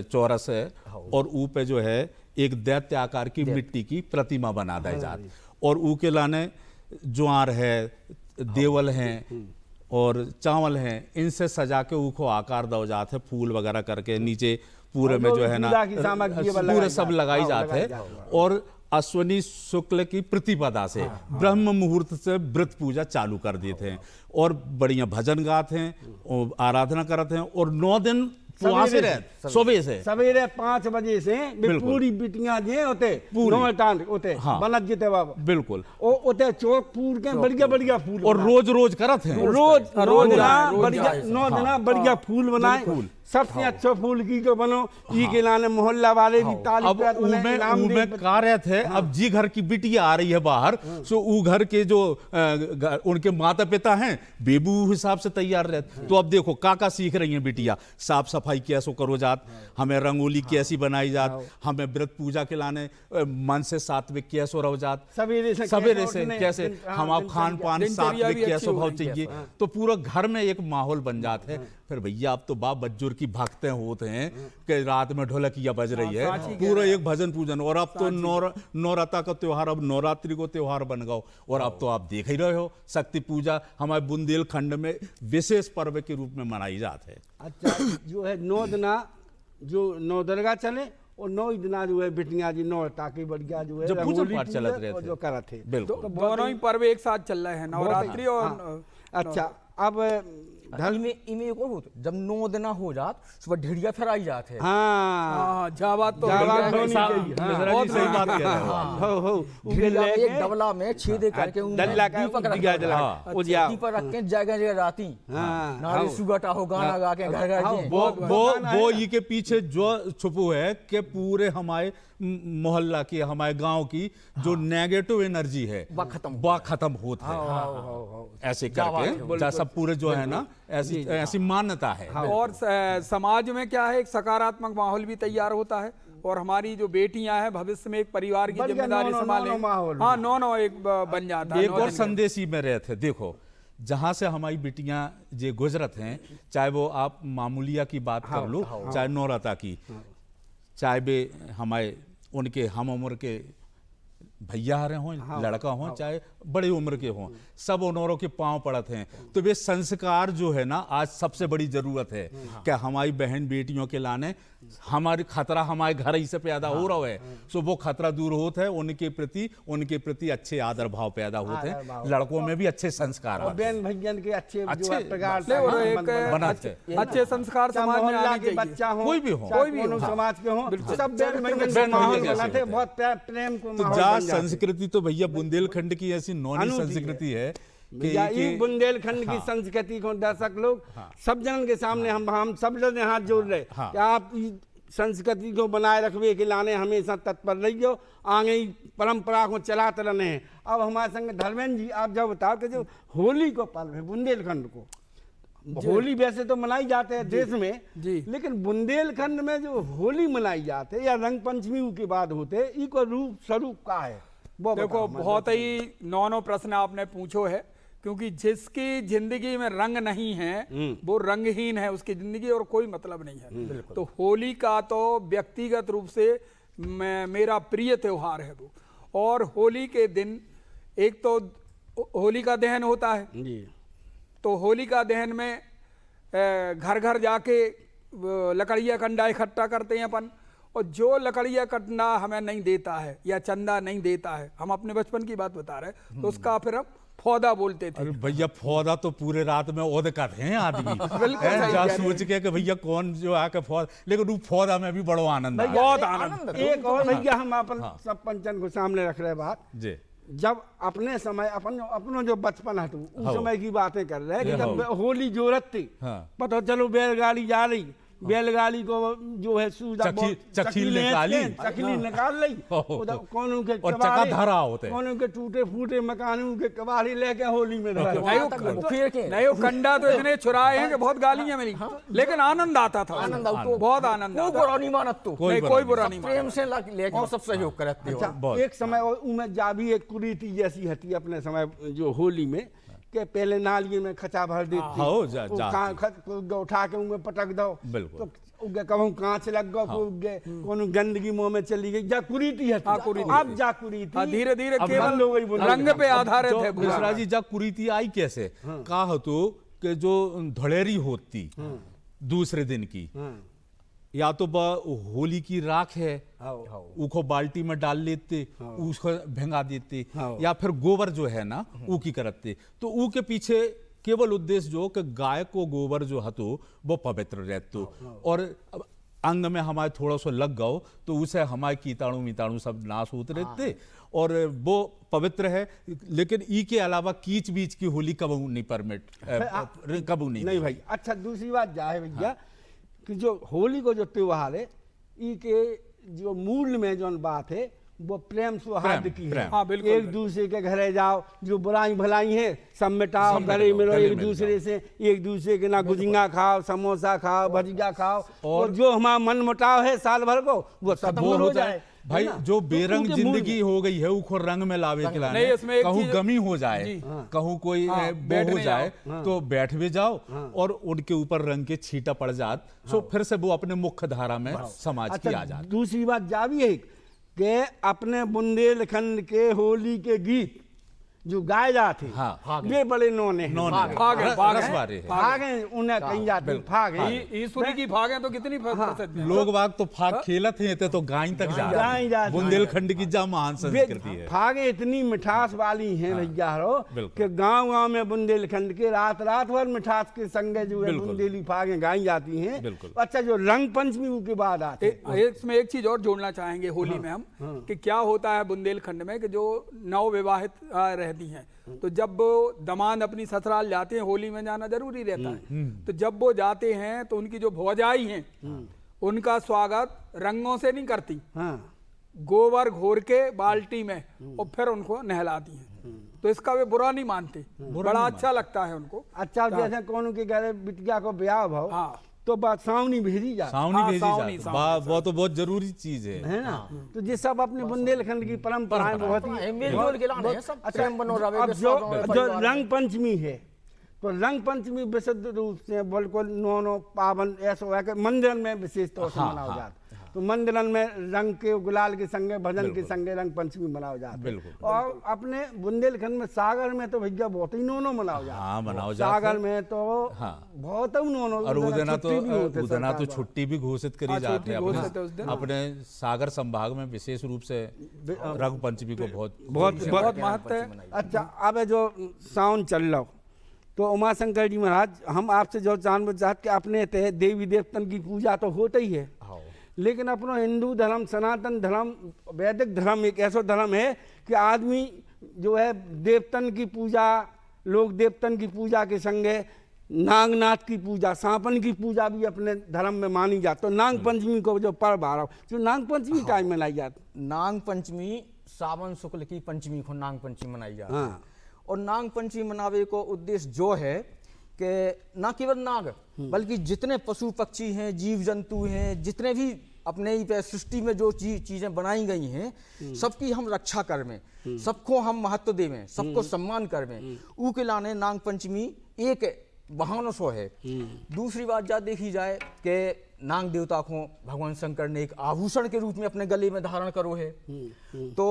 Speaker 2: चौरस है, और ऊ पे जो है एक दैत्य आकार की मिट्टी की प्रतिमा बना दे जात, और ऊ के लाने ज्वार है, देवल हैं और चावल हैं, इनसे सजा के ऊ को आकार दो जात है, फूल वगैरह करके नीचे पूरे में जो है ना पूरे सब लगाई जाते हैं। और अश्वनी शुक्ल की प्रतिपदा से ब्रह्म मुहूर्त से व्रत पूजा चालू कर देते हैं और बढ़िया भजन गाते हैं और आराधना करते हैं। और 9 दिन सुबह से
Speaker 1: सवेरे 5 बजे से पूरी बिटियां जे होते होते
Speaker 2: हाँ,
Speaker 1: बनत जीते बाबा
Speaker 2: बिल्कुल
Speaker 1: होते चौक पूर के बढ़िया बढ़िया फूल,
Speaker 2: और रोज रोज करत हैं,
Speaker 1: रोज बढ़िया 9 दिन बढ़िया फूल बनाए, सबसे अच्छा फूल की जो बनो ई के लाने मोहल्ला वाले भी ताली
Speaker 2: में कार्य थे। अब जी घर की बिटिया आ रही है बाहर, सो ऊ घर के जो उनके माता पिता हैं बेबू हिसाब से तैयार रहते। तो अब देखो काका सीख रही हैं बिटिया, साफ सफाई कैसो करो जात, हमें रंगोली कैसी बनाई जात, हमें व्रत पूजा के लाने मन से सात्विक कैसो रहो जात, सवेरे से कैसे हम खान पान सात्विक कैसो भाव चाहिए, तो पूरा घर में एक माहौल बन जाता है। फिर भैया अब तो बाप बज्जुर की भक्तें होते हैं कि रात में ढोलकिया बज रही है, पूरा एक भजन पूजन। और अब तो नौरता का त्योहार अब नवरात्रि को त्योहार बन गया, और अब तो आप देख ही रहे हो शक्ति पूजा हमारे बुंदेलखंड में विशेष पर्व के रूप में मनाई जाती है।
Speaker 1: अच्छा, जो है 9 दिना जो 9 दरगाह चले और 9 दिना जो है बिटियां जी नौरता की बढ़िया जो है
Speaker 2: पूजा पाठ चलत रहे थे,
Speaker 1: जो करत थे।
Speaker 2: बिल्कुल
Speaker 3: दोनों ही पर्व एक साथ चल रहे हैं, नवरात्रि और
Speaker 1: अच्छा। अब
Speaker 4: इमे एक और होता, जब 9 दिन हो जात सुबह ढेड़िया फहराई जात है।
Speaker 1: हाँ
Speaker 3: जाबात तो
Speaker 2: सही बात कह रहे हो।
Speaker 4: ढेड़िया एक डबला में छेदे करके दीपक रख के जगह जगह राती नारी सुगटा हो गाना गा के घर घर
Speaker 2: वो ये के पीछे जो छुपो है कि पूरे हमारे मोहल्ला की हमारे गांव की जो नेगेटिव एनर्जी है वह खत्म होता है, ऐसे करके सब पूरे जो है ना ऐसी मान्यता है।
Speaker 3: और समाज में क्या है, एक सकारात्मक माहौल भी तैयार होता है, और हमारी जो बेटियां हैं भविष्य में एक परिवार की जिम्मेदारी संभालें। हाँ, 9 एक बन जाता है।
Speaker 2: एक और संदेश ही में रहे थे, देखो जहां से हमारी बिटियां जे गुजरत हैं, चाहे वो आप मामूलिया की बात कर लो, चाहे नौरता की, चाहे वे हमारे उनके हम उम्र के भैया रहे हों, लड़का हों, चाहे बड़ी उम्र के हों, सब उनों के पांव पड़त हैं। तो वे संस्कार जो है ना आज सबसे बड़ी जरूरत है कि हमारी बहन बेटियों के लाने हमारी खतरा हमारे घर ही से पैदा हो रहा है, सो वो खतरा दूर होता है, उनके प्रति अच्छे आदर भाव पैदा होते हैं, लड़कों में भी अच्छे संस्कार
Speaker 1: और बहन भैयन के अच्छे
Speaker 3: अच्छे संस्कार समाज में आने चाहिए।
Speaker 1: बच्चा हो
Speaker 2: कोई भी हो
Speaker 1: समाज के हो, सब बहन भैयन माहौल बनाते, बहुत प्रेम को
Speaker 2: माहौल। संस्कृति तो भैया बुंदेलखंड की ऐसी नौनी संस्कृति है
Speaker 1: कि बुंदेलखंड की संस्कृति को दर्शक लोग सब जन के सामने हम सब जन हाथ जोड़ रहे कि आप संस्कृति को बनाए रखने के लाने हमेशा तत्पर रहियो, आगे परंपरा को चलाते रहने हैं। अब हमारे संग धर्मेंद्र जी, आप जब बताओ कि जो होली को पर्व है बुंदेलखंड को, होली वैसे तो मनाई जाते हैं देश में
Speaker 3: जी।
Speaker 1: लेकिन बुंदेलखंड में जो होली मनाई जाते या रंग पंचमी के बाद होते इको रूप स्वरूप का है वो
Speaker 3: देखो
Speaker 1: बताओ,
Speaker 3: बहुत ही नौ प्रश्न आपने पूछो है, क्योंकि जिसकी जिंदगी में रंग नहीं है वो रंगहीन है, उसकी जिंदगी और कोई मतलब नहीं है। तो होली का तो व्यक्तिगत रूप से मेरा प्रिय त्योहार है वो। और होली के दिन एक तो होलिका दहन होता है,
Speaker 1: जी।
Speaker 3: तो होलिका दहन में घर घर जाके लकड़ियाँ कंडा इकट्ठा करते हैं अपन, और जो लकड़ियाँ कंडा हमें नहीं देता है या चंदा नहीं देता है, हम अपने बचपन की बात बता रहे हैं, तो उसका फिर हम फौदा बोलते थे।
Speaker 2: अरे भैया फौदा तो पूरे रात में ओद कर हैं आदमी
Speaker 3: बिल्कुल
Speaker 2: हैं,
Speaker 3: सही
Speaker 2: जा
Speaker 3: कह रहे
Speaker 2: सोच के कि भैया कौन जो आके फौदा, लेकिन वो फौदा में भी बड़ो आनंद आया।
Speaker 3: बहुत आनंद।
Speaker 1: एक और भैया हम अपन सब पंचन को सामने रख रहे बात,
Speaker 2: जी
Speaker 1: जब अपने समय अपनो जो बचपन है उस
Speaker 2: हाँ।
Speaker 1: समय की बातें कर रहे हैं कि
Speaker 2: ये
Speaker 1: जब
Speaker 2: हाँ।
Speaker 1: होली जोरत थी,
Speaker 2: हाँ।
Speaker 1: पता चलो बैलगाड़ी जा रही, बैलगाड़ी को जो है
Speaker 2: चकील निकाली।
Speaker 1: चकीली निकाल ली, कौन के
Speaker 2: और चका धरा होते।
Speaker 1: कौन के टूटे फूटे मकानों के कबाड़ी लेके होली में धरा।
Speaker 3: नहीं वो कंडा तो इतने छुराए हैं कि बहुत गालियां मिली, लेकिन आनंद आता था, बहुत आनंद आता।
Speaker 4: बुरा नहीं मानत तो
Speaker 3: नहीं, कोई बुरा नहीं
Speaker 4: प्रेम से लेके सब सहयोग करते हो।
Speaker 1: अच्छा, एक समय उनमें जा भी एक कुरीति जैसी हती अपने समय जो होली में के पहले नालिए में खचा भर देती,
Speaker 2: हाँ, जा-
Speaker 1: उठा के उनमें पटक दो,
Speaker 2: बिल्कुल।
Speaker 1: तो उगे कहूँ कांच लग गो, कोनो गंदगी मुंह में चली गई, जा कुरीति है।
Speaker 3: हाँ, कुरीति।
Speaker 1: अब जा कुरीति
Speaker 3: धीरे धीरे
Speaker 1: अब
Speaker 3: केवल
Speaker 1: बंद हो गई बुंदेलखंड।
Speaker 3: रंग पे आधारित है।
Speaker 2: मिश्रा जी जा कुरीति आई कैसे, कहा तो कि जो धड़ेरी होती दूसरे दिन की, या तो होली की राख है उसको बाल्टी में डाल लेते, उसको भिंगा देते, या फिर गोबर जो है ना ऊ की करते, तो ऊ के पीछे केवल उद्देश्य जो कि गाय को गोबर जो हतो वो पवित्र रहतो, और अंग में हमारे थोड़ा सा लग गओ तो उसे हमारे कीटाणु मीताणु सब नाश होते रहते, और वो पवित्र है। लेकिन ई के अलावा कीच बीच की होली कबू नहीं परमिट, कबू नहीं
Speaker 1: भाई। अच्छा, दूसरी बात जा है भैया कि जो होली को जो त्योहार है ई के जो मूल में जो बात है वो प्रेम सौहार्द की है।
Speaker 3: हाँ, बिल्कुल,
Speaker 1: एक दूसरे के घरे जाओ, जो बुराई भलाई है सब मिटाओ, घरे मिलो, एक दूसरे से एक दूसरे के ना गुजिंगा खाओ, समोसा खाओ, भजिया खाओ, और जो हमारा मन मुटाव है साल भर को वो सब दूर हो जाए।
Speaker 2: भाई जो बेरंग जिंदगी हो गई है उसको रंग में लावे के लाने, कहूँ गमी हो जाए, कहूँ कोई वो हो जाए तो बैठ भी जाओ और उनके ऊपर रंग के छींटा पड़ जात, सो फिर से वो अपने मुख्य धारा में समाज की आ जात।
Speaker 1: दूसरी बात जा भी है कि अपने बुंदेलखंड के होली के गीत जो गाए जाते
Speaker 2: हाँ,
Speaker 1: वे बड़े नौने
Speaker 2: भागे
Speaker 1: उन्हें कहीं जाते फागे।
Speaker 3: ईश्वरी की भागे तो कितनी प्रसिद्ध है।
Speaker 2: लोग बाग तो फाग खेलत हैं तो गाय तक जा, बुंदेलखंड की जा महान संस्कृति है।
Speaker 1: फागे इतनी मिठास वाली हैं भैया कि गांव गांव में बुंदेलखंड के रात रात भर मिठास के संगे जो है बुंदेली फागे गाई जाती हैं। अच्छा, जो रंग पंचमी के बाद आते,
Speaker 3: इसमें एक चीज और जोड़ना चाहेंगे होली में हम कि क्या होता है बुंदेलखंड में कि जो नव विवाहित रहती हैं, तो जब वो दमाद अपनी ससुराल जाते हैं, होली में जाना जरूरी रहता है, तो जब वो जाते हैं तो उनकी जो भौजाई हैं उनका स्वागत रंगों से नहीं करती, गोबर घोर के बाल्टी में और फिर उनको नहलाती हैं। तो इसका वे बुरा नहीं मानते, बड़ा अच्छा लगता है उनको।
Speaker 1: अच्छा, जैसे कौन के घर बिटिया को ब्याह भाव तो बात सावनी भेजी जाती,
Speaker 2: सावनी भेजी जाती, वो तो बहुत जरूरी चीज है
Speaker 1: ना। तो ये सब अपने बुंदेलखंड की परंपराएं बहुत ही। अच्छा, अब जो रंग पंचमी है तो रंग पंचमी विशुद्ध रूप से बिल्कुल नौ पावन ऐसा है कि मंदिरन में विशेष तौर से मनाया जाता है। तो मंदिरन में रंग के गुलाल के संगे भजन के संगे रंग पंचमी मनाया जाता है। और अपने बुंदेलखंड में सागर में तो भैया बहुत ही नोनो मनाया जाता है। सागर में तो बहुत ही नोनो,
Speaker 2: और उदना तो छुट्टी भी घोषित करी जाती है अपने सागर संभाग में, विशेष रूप से रंग पंचमी को बहुत
Speaker 3: महत्व है।
Speaker 1: अच्छा, अब जो सावन चल रहा तो उमाशंकर जी महाराज, हम आपसे जो जानना चाहते कि अपने तहत देवी देवतन की पूजा तो होता ही है, लेकिन अपना हिंदू धर्म, सनातन धर्म, वैदिक धर्म एक ऐसा धर्म है कि आदमी जो है देवतन की पूजा, लोग देवतन की पूजा के संगे नागनाथ की पूजा, सांपन की पूजा भी अपने धर्म में मानी जाती। तो नाग पंचमी को जो पर्व आ रहा जो नाग पंचमी टाइम मनाई जाती,
Speaker 4: नाग पंचमी सावन शुक्ल की पंचमी को नाग पंचमी मनाई जाती है। और नाग पंचमी मनावे को उद्देश्य जो है कि ना केवल नाग बल्कि जितने पशु पक्षी हैं, जीव जंतु हैं, जितने भी अपने ही पे सृष्टि में जो चीजें बनाई गई हैं, सबकी हम रक्षा करवें, सबको हम महत्व देवें, सबको सम्मान करवें। ऊ के लाने नाग पंचमी एक बहाना सो है। दूसरी बात जा देखी जाए कि नाग देवता को भगवान शंकर ने एक आभूषण के रूप में अपने गले में धारण करो है। तो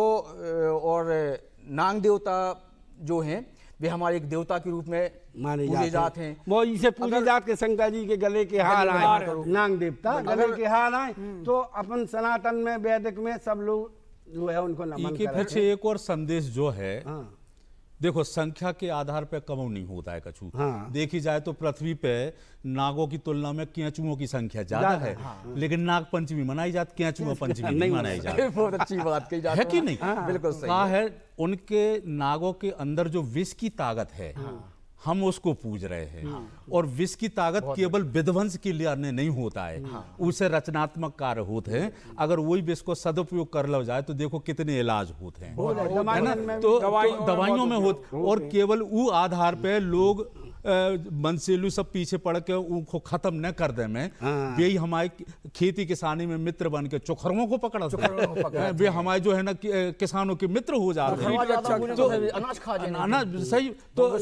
Speaker 4: और नाग देवता जो हैं वे हमारे एक देवता के रूप में
Speaker 1: माने
Speaker 4: पूजे जाते हैं।
Speaker 1: वो इसे पूजे जात के शंकर जी के गले के हार आए, नाग देवता गले के हार आए, तो अपन सनातन में वैदिक में सब लोग जो है उनको नमन
Speaker 2: इनके
Speaker 1: करते
Speaker 2: पीछे एक और संदेश जो है,
Speaker 1: हाँ।
Speaker 2: देखो संख्या के आधार पे कम नहीं होता है कछु।
Speaker 1: हाँ।
Speaker 2: देखी जाए तो पृथ्वी पे नागों की तुलना में केंचुओं की संख्या ज्यादा है। लेकिन नाग पंचमी मनाई जाती, केंचुआ पंचमी नहीं मनाई जाती।
Speaker 4: बहुत अच्छी बात कही जाती
Speaker 2: है कि नहीं?
Speaker 4: बिल्कुल सही
Speaker 2: कहा है उनके नागों के अंदर जो विष की ताकत है, हम उसको पूज रहे हैं। और विष की ताकत केवल विध्वंस के लिए नहीं होता है, उसे रचनात्मक कार्य होते हैं। अगर वही विष को सदुपयोग कर लो जाए तो देखो कितने इलाज होते हैं, है ना? तो दवाइयों में होते, और केवल वो आधार पे लोग मनसेलू सब पीछे पड़ के उनको खत्म न कर दे में, वे ही हमारे खेती किसानी में मित्र बन के चोखरों को पकड़ा, वे हमारे जो है ना किसानों के मित्र हो जाते हैं। तो अनाज सही, तो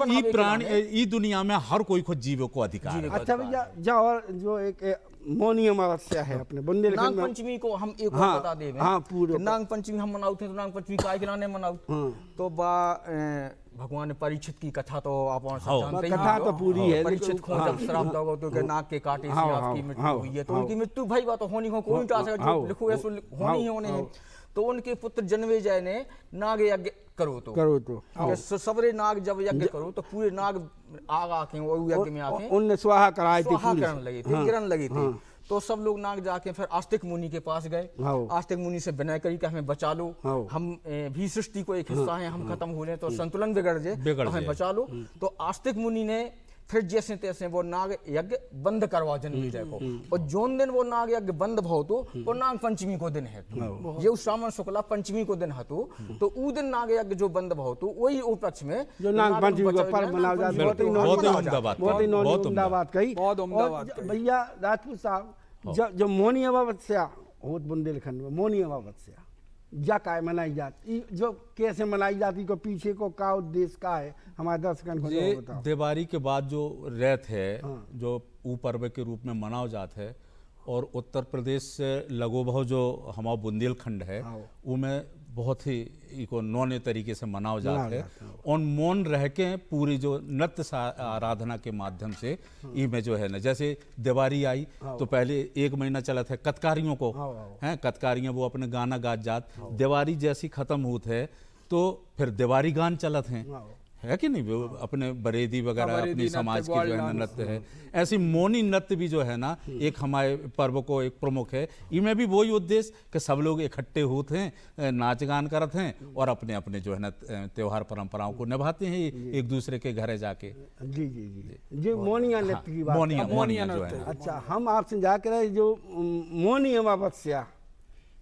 Speaker 2: ई प्राणी ई दुनिया में हर कोई को जीव को अधिकार है।
Speaker 1: अच्छा भैया जाओ, और जो एक मौनी अमावस्या है अपने बुंदेलखंड
Speaker 4: नाग
Speaker 1: में,
Speaker 4: पंचमी को हम एक
Speaker 1: हाँ,
Speaker 4: और बता दें।
Speaker 1: हाँ, पूरे
Speaker 4: नाग पंचमी हम मनाते हैं, तो नाग पंचमी काय के लाने मनाओ तो भगवान परीक्षित की कथा तो आप जानते ही हैं।
Speaker 1: कथा तो पूरी है,
Speaker 4: परीक्षित को जब श्राप दोगे तो कि नाग के काटे से आपकी मृत्यु हुई है, तो उनकी मृत्यु भाई बात होनी हो, कोई टाल सकता, जो लिखो ऐसो होनी ही होने है। तो उनके पुत्र जन्मेजय ने नाग यज्ञ करो तो सबरे नाग जब यज्ञ करो तो पूरे नाग आग आके वो यज्ञ में आके
Speaker 1: उनने स्वाहा कराई थी,
Speaker 4: स्वाहा करने लगे थे, गिरन लगे थे। तो सब लोग नाग जाके फिर आस्तिक मुनि के पास गए। आस्तिक मुनि से विनय करी कि हमें बचा लो, हम भी सृष्टि को एक हिस्सा है, हम खत्म हो रहे तो संतुलन बिगड़ जाए, हमें बचा लो। तो आस्तिक मुनि ने फिर जैसे तैसे वो नाग यज्ञ बंद करवा जन्मेजय को, और जोन दिन वो नाग यज्ञ बंद भाव तो वो नाग पंचमी को दिन है, ये श्रावण शुक्ला पंचमी को दिन हतो। तो ऊ दिन नाग यज्ञ जो बंद भाव तो वही उपलक्ष्य में
Speaker 1: जो नाग पंचमी को पर्व मनाया जाता है। बहुत ही उम्दा बात कही भैया राजपूत साहब। जो मौनी अमावस्या हो बुंदेलखंड में, मौनी अमावस्या या काय मनाई जाती, जो कैसे मनाई जाती, को पीछे को का उद्देश्य का है, हमारे दर्शकन को बताओ।
Speaker 2: दिवाली के बाद जो रैत है, जो ऊ पर्व के रूप में मनाओ जात है, और उत्तर प्रदेश से लगोभव जो हमारा बुंदेलखंड है उनमें बहुत ही इको नौने तरीके से मनाओ जाते हैं। और मौन रह के पूरी जो नृत्य आराधना के माध्यम से में जो है ना, जैसे दिवाली आई तो पहले 1 महीना चला था कतकारियों को, हैं कतकारियाँ वो अपने गाना गात जात, दिवाली जैसी खत्म होते है तो फिर दिवाली गान चलत हैं, है कि नहीं? वो अपने बरेदी वगैरह अपनी समाज की जो है ना नृत्य है। ऐसी मौनी नृत्य भी जो है ना एक हमारे पर्व को एक प्रमुख है। इनमें भी वही उद्देश्य कि सब लोग इकट्ठे होते हैं, नाच गान करते हैं और अपने अपने जो है ना त्योहार परंपराओं को निभाते हैं एक दूसरे के घरे जाके।
Speaker 1: जी जी जी जी मौनिया नृत्य की बात,
Speaker 2: मौनिया जो है।
Speaker 1: अच्छा, हम आपसे जाकर जो मौनी अमावस्या,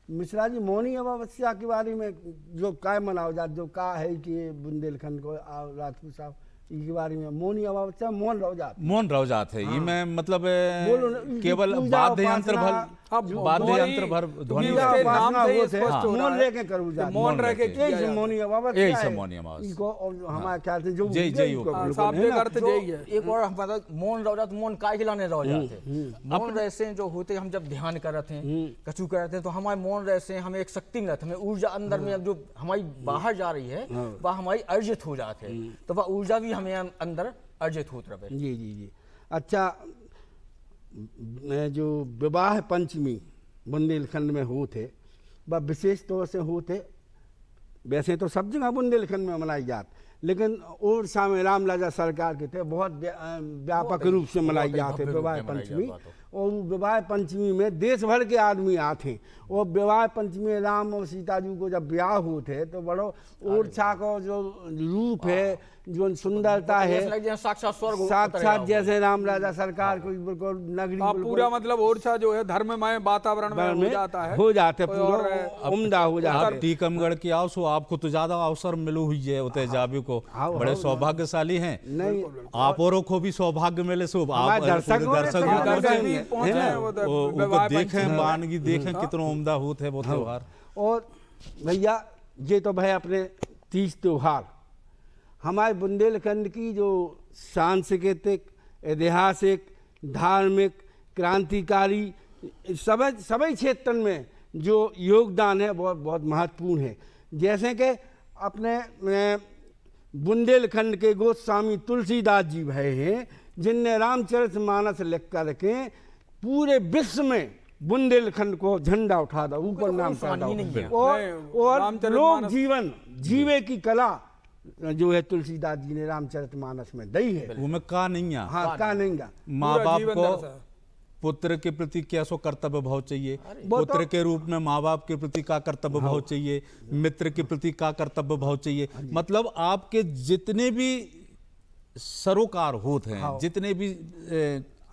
Speaker 1: मिश्रा जी मौनी अमावस्या के बारे में जो काय मनाओ जात, जो का है कि बुंदेलखंड को राजपूत साहब के बारे में मौनी अमावस्या मौन रह जात है। ये में मतलब केवल वाद्य यंत्र भर ध्वनि मौन लेके करू जात,
Speaker 3: मौन रह के
Speaker 1: यही मौनी अमावस्या है। इनको हमारे ख्याल से जो
Speaker 4: एक और हमारा मौन रह जात, मौन काय खिलाने रह जाते। मौन रहसे जो होते हम जब ध्यान करते हैं, कछु करते हैं, तो हमारे मौन रहसे हमें एक शक्ति मिलती है, हमें ऊर्जा अंदर में जो हमारी बाहर जा रही है वह हमारी अर्जित हो जाती है, तो वह ऊर्जा भी हमें अंदर अर्जित होत रहे।
Speaker 1: जी जी जी। अच्छा, जो विवाह पंचमी बुंदेलखंड में होते वह विशेष तौर से होते, वैसे तो सब जगह बुंदेलखंड में मनाई जात, लेकिन उड़ीसा में रामलाजा सरकार के थे बहुत व्यापक रूप से मनाई जाते विवाह पंचमी। और विवाह पंचमी में देश भर के आदमी आते हैं। और विवाह पंचमी राम और सीता जी को जब ब्याह होते तो बड़ो उड़ीसा को जो रूप है, जो सुंदरता है,
Speaker 4: ऐसा लगता है साक्षात स्वर्ग उतर
Speaker 1: साक्षात
Speaker 4: आया
Speaker 1: जैसे राम राजा सरकार कोई बिल्कुल नगरी
Speaker 3: हाँ,
Speaker 1: बिल्कुल
Speaker 3: पूरा मतलब ओरछा जो है धर्ममय वातावरण में हो जाता है।
Speaker 1: हो जाते
Speaker 3: और
Speaker 1: पूरा उम्दा हो जाता
Speaker 2: आप
Speaker 1: है।
Speaker 2: टीकमगढ़ की आओ सो आपको तो ज्यादा अवसर मिलू हुई है उते जाबी को,
Speaker 1: हाँ,
Speaker 2: बड़े सौभाग्यशाली हैं
Speaker 1: नहीं
Speaker 2: आप औरों को भी सौभाग्य मिले सो आप
Speaker 1: हमारे दर्शक
Speaker 2: पूरे
Speaker 1: होने
Speaker 2: दर्शक
Speaker 1: से
Speaker 2: भी
Speaker 1: ज्यादा
Speaker 2: पहुंचे,
Speaker 1: भी
Speaker 3: पहुंचे
Speaker 1: है ना?
Speaker 3: हैं, वो तो
Speaker 2: वो
Speaker 3: विवाह
Speaker 2: देखें
Speaker 3: पंचमी
Speaker 2: बानगी देखें कितना उम्दा होत है वो त्योहार।
Speaker 1: और भैया ये तो भाई अपने तीज त्योहार हमारे बुंदेलखंड की जो सांस्कृतिक, ऐतिहासिक, धार्मिक, क्रांतिकारी सभी क्षेत्र में जो योगदान है बहुत बहुत महत्वपूर्ण है। जैसे कि अपने बुंदेलखंड के गोस्वामी तुलसीदास जी भय हैं जिनने रामचरितमानस लिख करके पूरे विश्व में बुंदेलखंड को झंडा उठा था, ऊपर नाम कर
Speaker 3: नहीं,
Speaker 1: और
Speaker 3: रामचरितमानस-
Speaker 1: लोक जीवन जीवे की कला जो है तुलसीदास जी ने रामचरितमानस में दी है।
Speaker 2: वो में का नहीं है,
Speaker 1: हाँ का नहीं गा
Speaker 2: माँ
Speaker 3: पूरा
Speaker 2: बाप
Speaker 3: जीवन
Speaker 2: को
Speaker 3: दर्शा।
Speaker 2: पुत्र के प्रति कैसो कर्तव्य भाव चाहिए,
Speaker 1: वो तो-
Speaker 2: पुत्र के रूप में माँ बाप के प्रति का कर्तव्य भाव चाहिए, मित्र के प्रति का कर्तव्य भाव चाहिए। मतलब आपके जितने भी सरोकार होते हैं, जितने भी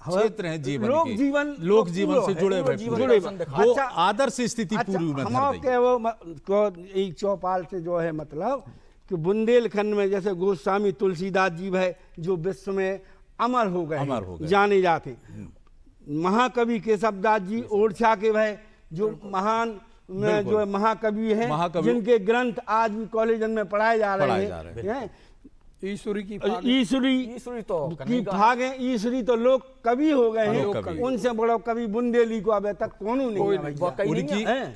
Speaker 2: क्षेत्र हैं जीवन
Speaker 1: लोक
Speaker 2: के,
Speaker 1: जीवन
Speaker 2: लोक
Speaker 1: को
Speaker 2: जीवन
Speaker 1: पूरा
Speaker 2: से
Speaker 1: है,
Speaker 2: जुड़े
Speaker 1: पूरा
Speaker 2: हुए
Speaker 1: जीवन
Speaker 2: पूरे
Speaker 1: दर्शन
Speaker 2: वो
Speaker 1: अच्छा-
Speaker 2: आदर्श स्थिति पूरी में
Speaker 1: हम
Speaker 2: धर
Speaker 1: के वो को एक चौपाल से जो है मतलब कि बुंदेलखंड में जैसे गोस्वामी तुलसीदास जी है जो विश्व में अमर हो गए,
Speaker 2: अमर हो गए।
Speaker 1: जाने जाते। महाकवि केशवदास जी ओरछा के भय जो महान जो है महाकवि हैं
Speaker 2: महाकवि।
Speaker 1: जिनके ग्रंथ आज भी कॉलेज में पढ़ाए जा रहे
Speaker 2: पढ़ाए जा रहे
Speaker 1: हैं।
Speaker 3: ईश्वरी की
Speaker 1: ईश्वरी
Speaker 4: तो
Speaker 1: की भागे ईश्वरी तो लोग कवि हो गए
Speaker 2: लोक
Speaker 1: हैं,
Speaker 2: कवि।
Speaker 1: उनसे बड़ो कवि बुंदेली को अब तक कौन नहीं है भैया।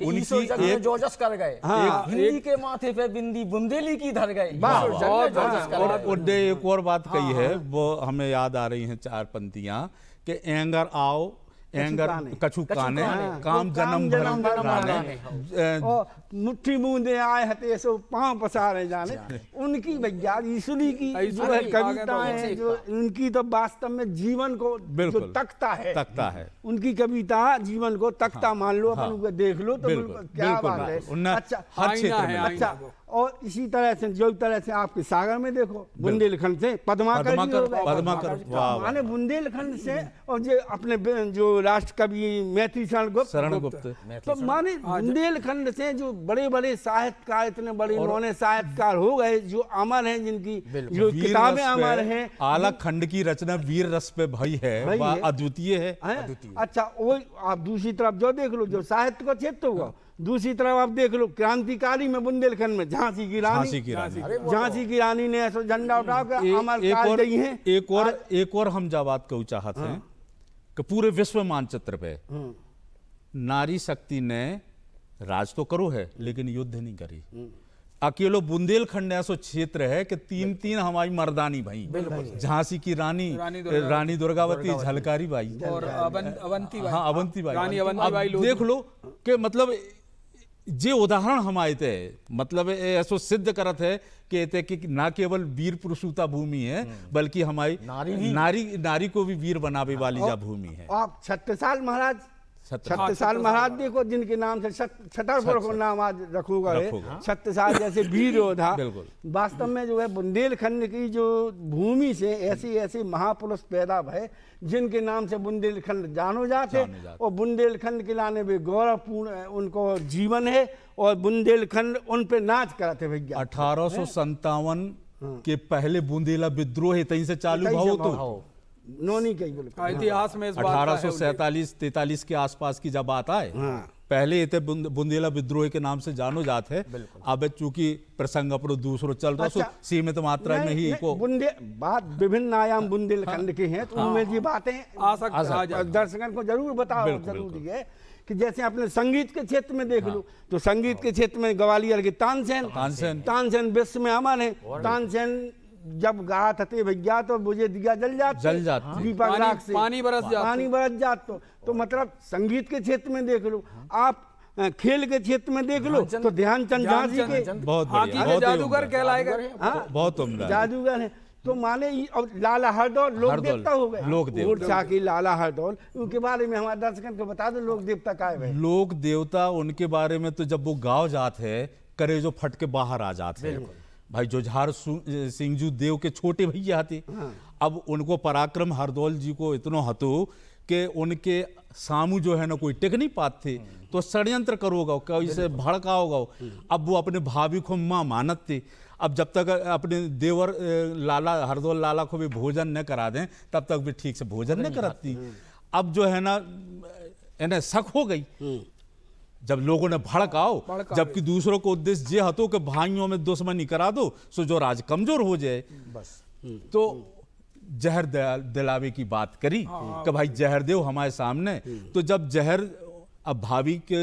Speaker 2: उनकी एक
Speaker 4: जोजस कर गए,
Speaker 1: हाँ,
Speaker 4: हिंदी के माथे पे बिंदी बुंदेली की धर गए,
Speaker 1: वाह,
Speaker 4: ईश्वर जग में जोजस कर गए।
Speaker 2: और एक और बात कही है वो हमें याद आ रही हैं चार पंक्तियां कि एंगर आओ एंगर कछु काने काम जन्म भर राने
Speaker 1: और मुट्ठी बूंदे आए हते सो पांव पसारे जाने। उनकी भैया ईश्वरी की जो है कविताएं हैं जो उनकी तो वास्तव में जीवन को जो
Speaker 2: बिल्कुल
Speaker 1: तकता है
Speaker 2: उनकी
Speaker 1: कविता जीवन को तकता मान लो अपन उनको देख लो तो
Speaker 2: बिल्कुल,
Speaker 1: बिल्कुल क्या
Speaker 2: बिल्कुल,
Speaker 1: बात है।
Speaker 2: बिल्कुल। उनने
Speaker 1: अच्छा
Speaker 2: हर क्षेत्र में
Speaker 1: अच्छा और इसी तरह से जो तरह से आपके सागर में देखो बुंदेलखंड से पद्माकर जी हो गए।
Speaker 2: पद्माकर, वाह, वाह।
Speaker 1: माने बुंदेलखंड से और जो अपने जो राष्ट्र कवि मैथिली
Speaker 2: शरण गुप्त
Speaker 1: तो माने बुंदेलखंड से जो बड़े बड़े साहित्यकार इतने बड़े इन्होंने साहित्यकार हो गए जो अमर हैं जिनकी जो
Speaker 2: वीर
Speaker 1: किताबें
Speaker 2: रस पे
Speaker 1: अमर हैं।
Speaker 2: आला खंड की रचना वीर रस पे भई है,
Speaker 1: भई
Speaker 2: वह
Speaker 1: है।
Speaker 2: अद्वितीय है।
Speaker 1: हैं? अच्छा वो आप दूसरी तरफ जो देख लो जो साहित्य का क्षेत्र हुआ, दूसरी तरफ आप देख लो क्रांतिकारी में बुंदेलखंड में झांसी की रानी झांसी की रानी ने ऐसा झंडा उठा के अमर काल गई हैं।
Speaker 2: एक और हम जा बात कहूँ चाहते हैं कि पूरे विश्व मानचित्र पे नारी शक्ति ने राज तो करो है लेकिन युद्ध नहीं करी। अकेलो बुंदेलखंड ऐसा क्षेत्र है कि तीन हमारी मर्दानी भाई, झांसी की रानी दुर्गावती, झलकारी बाई
Speaker 3: और अवंती बाई।
Speaker 2: हाँ अवंती बाई।
Speaker 3: रानी अवंती
Speaker 2: अब
Speaker 3: बाई
Speaker 2: देख लो कि मतलब जे उदाहरण हम आए थे मतलब ऐसो सिद्ध करत है कि ना केवल वीर पुरुषुता भूमि है बल्कि हमारी नारी को भी वीर बनावे वाली जा भूमि है।
Speaker 1: आप छत्रसाल महाराज देखो जिनके नाम से छतरपुर को नाम आज रखोगा छत्रसाल जैसे वीर योद्धा। वास्तव में जो है बुंदेलखंड की जो भूमि से ऐसी ऐसी महापुरुष पैदा भय जिनके नाम से बुंदेलखंड जानो जाते और बुंदेलखंड के लाने में गौरवपूर्ण उनको जीवन है और बुंदेलखंड उन पे नाच कराते भैया।
Speaker 2: 1857 के पहले बुंदेला विद्रोह तहीं से चालू भाव तो
Speaker 1: नोनी कही बोले
Speaker 3: इतिहास में इस बात का है
Speaker 2: 1847-43 के आसपास की जब बात आए पहले ये बुंदेला विद्रोह के नाम से जानो जाते हैं। अब चूंकि प्रसंग अपनो दूसरो चल रहा सो सीमित मात्रा में ही को
Speaker 1: बात विभिन्न आयाम बुंदेलखंड के हैं तो उनमें ये बातें दर्शकों को जरूर बताओ जरूरी है कि जैसे अपने संगीत के क्षेत्र में देख लो तो संगीत के क्षेत्र में ग्वालियर के तानसेन विश्व में अमर है। तानसेन जब गा थे भैया तो मुझे दिया जल जाते दीपक राख से पानी बरस जात तो मतलब संगीत के क्षेत्र में देख लो आप खेल के क्षेत्र में देख लो तो ध्यानचंद झांसी के
Speaker 2: बहुत
Speaker 3: जादूगर कहलाए गए
Speaker 2: बहुत उम्दा
Speaker 1: जादूगर है। तो माने लाला हरदौल लोक देवता हो गए ओरछा की लाला हरदौल उनके बारे में हमारे दर्शकों को बता दो लोक देवता का है।
Speaker 2: लोक देवता उनके बारे में तो जब वो गाँव जाते है करे जो फट के बाहर आ जाते हैं भाई जुझार सिंह जी देव के छोटे भैया थे। अब उनको पराक्रम हरदौल जी को इतना हतो कि उनके सामू जो है ना कोई टिक नहीं पाते, तो षड्यंत्र करोगा, कोई से भड़काओगा। अब वो अपने भाभी को माँ मानत थे। अब जब तक अपने देवर लाला हरदौल लाला को भी भोजन न करा दें तब तक भी ठीक से भोजन न कराती। अब जो है ना इन्हें शक हो गई जब लोगों ने भड़काओ, जबकि दूसरों को उद्देश्य ये हतो कि भाइयों में दुश्मनी करा दो सो जो राज कमजोर हो जाए।
Speaker 4: बस
Speaker 2: तो जहर दिलावे की बात करी कि भाई जहर दो हमारे सामने। तो जब जहर अब भाभी के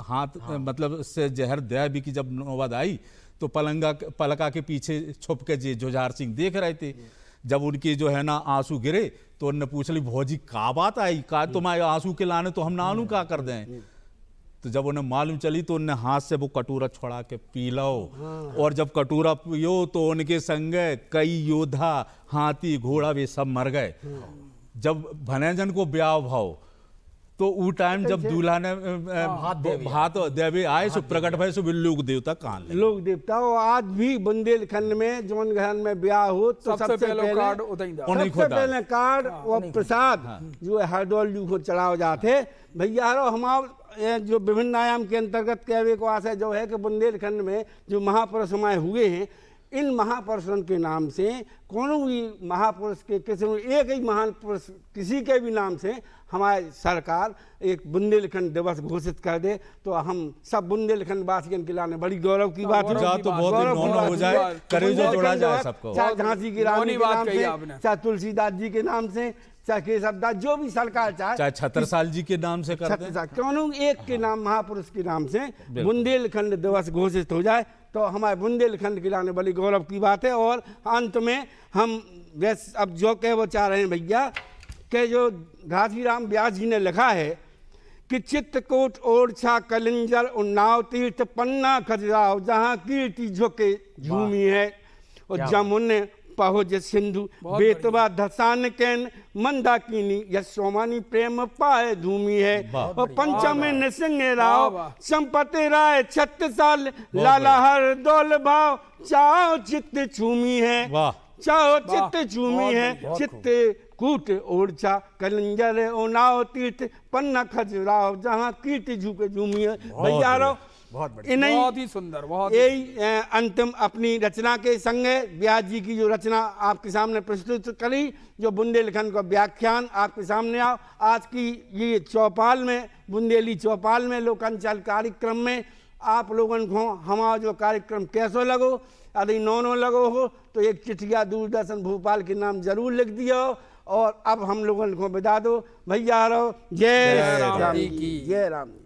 Speaker 2: हाथ मतलब से जहर दया भी की जब नौबत आई तो पलका के पीछे छुप के जी जुझार सिंह देख रहे थे। जब उनके जो है ना आंसू गिरे तो उनने पूछ ली भौजी का बात आई, का तुम्हारे आंसू के लाने तो हम नानू का कर दें। तो जब उन्हें मालूम चली तो उन्हें हाथ से वो कटोरा छुड़ा के पी लो। और जब कटोरा पियो तो उनके संग कई योद्धा हाथी घोड़ा वे सब मर गए। जब भनेजन को ब्याह भाव तो वो टाइम जब दूल्हा ने भात देवे आए सो प्रकट भय सो लोक देवता कान लगे।
Speaker 1: लोक देवता और आज भी बुंदेलखंड में जौन घर में ब्याह हो तो सबसे पहले कार्ड और प्रसाद जो है हरदौल जी को चढ़ाओ जाते। भैया हमारे जो विभिन्न आयाम के अंतर्गत कहवे को आशा जो है कि बुंदेलखंड में जो महापुरुष हमारे हुए हैं, इन महापुरुषों के नाम से कोनो भी महापुरुष के किसी एक ही महान पुरुष किसी के भी नाम से हमारी सरकार एक बुंदेलखंड दिवस घोषित कर दे तो हम सब बुंदेलखंड वासियों के लाने बड़ी गौरव की बात है।
Speaker 2: तो बहुत हो जाए, करेजो जोड़ा जाए सबको।
Speaker 1: चाहे झांसी की रानी के नाम से, चाहे तुलसीदास जी के नाम से, चाहे केशवदास, जो भी सरकार चाहे
Speaker 2: छत्रसाल जी के नाम से कर दे,
Speaker 1: कौन एक के नाम महापुरुष के नाम से बुंदेलखंड दिवस घोषित हो जाए तो हमारे बुंदेलखंड के लाने बड़ी गौरव की बात है। और अंत में हम अब जो कह वो चाह रहे हैं भैया कि जो घासीराम व्यास जी ने लिखा है कि चित्रकूट ओरछा कलिंजर उन्नाव तीर्थ पन्ना खजुराहो जहाँ कीर्ति झुके झूमी है और जमुने पहुज सिंधु बेतवा धसान कैन मंदाकिनी यशोमानी प्रेम पाए धूमी है। और पंचम नृसिंह राव संपति राय छत्रसाल लाला हरदौल भाव चाओ चित्त छूमी है, चाओ चित्त छूमी है। चित्त कूट ओरछा कलिंजर उन्नाव तीर्थ पन्ना खजुराहो जहाँ कीर्ति झुके झूमी है। भैया
Speaker 3: बहुत ही सुंदर, बहुत
Speaker 1: यही अंतिम अपनी रचना के संग व्यास जी की जो रचना आपके सामने प्रस्तुत करी, जो बुंदेलखंड का व्याख्यान आपके सामने आओ। आज की ये चौपाल में बुंदेली चौपाल में लोकांचल कार्यक्रम में आप लोगों को हमारा जो कार्यक्रम कैसो लगो, यदि नौनो लगो हो तो एक चिट्ठिया दूरदर्शन भोपाल के नाम जरूर लिख दियो। और अब हम लोगों को विदा दो। भैया जय राम जी, जय राम जी।